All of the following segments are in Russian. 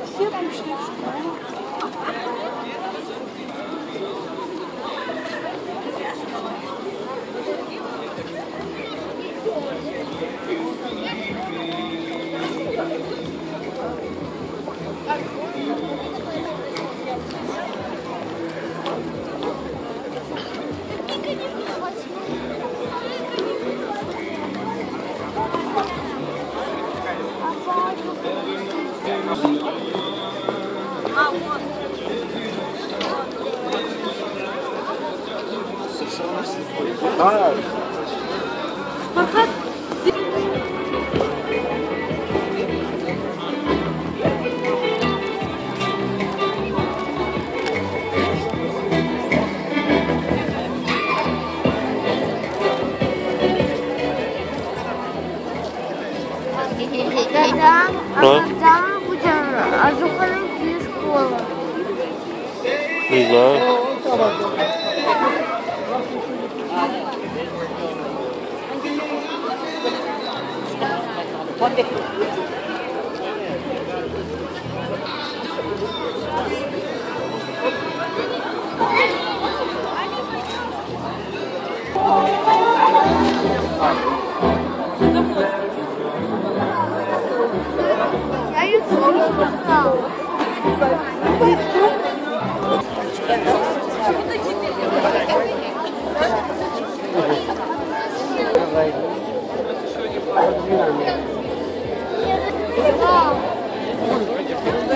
Все пришли в школу. Фархат. Когда мы будем заходить в школу? Не знаю.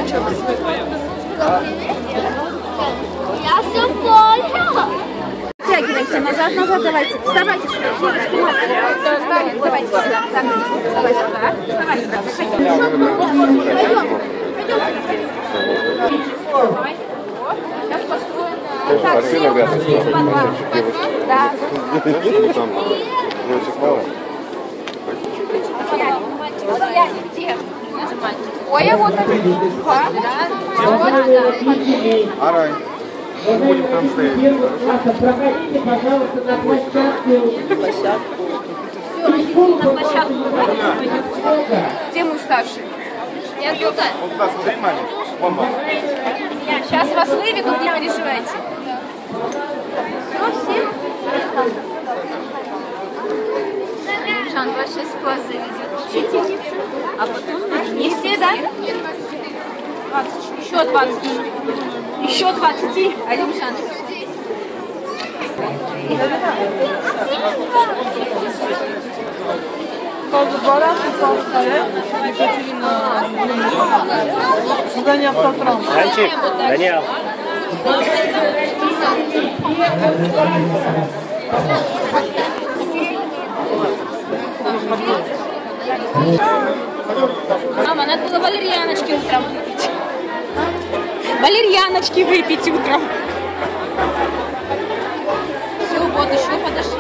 Я YouTube смотрела. Я все поняла. Тягивайся назад, давайте. Вставайте сюда. Давайте сюда. Давай сюда. Вставай сюда. Сейчас построим. Так, да. Где? Ой, а вот Арай. Мы будем там стоять. Проходите, пожалуйста, на площадку. на площадку. Где мой старший? Я тут. Вот туда смотри, маме. Вон мама. Сейчас вас выведут, не переживайте. Жан, вас сейчас в класс заведет учительница, а потом Не все, да? 20. Еще 20. Еще 20. Айдем, Жан. Ранчик, Даниэл. Мама, надо было валерьяночки утром выпить. Валерьяночки выпить утром. Все, вот еще подошли.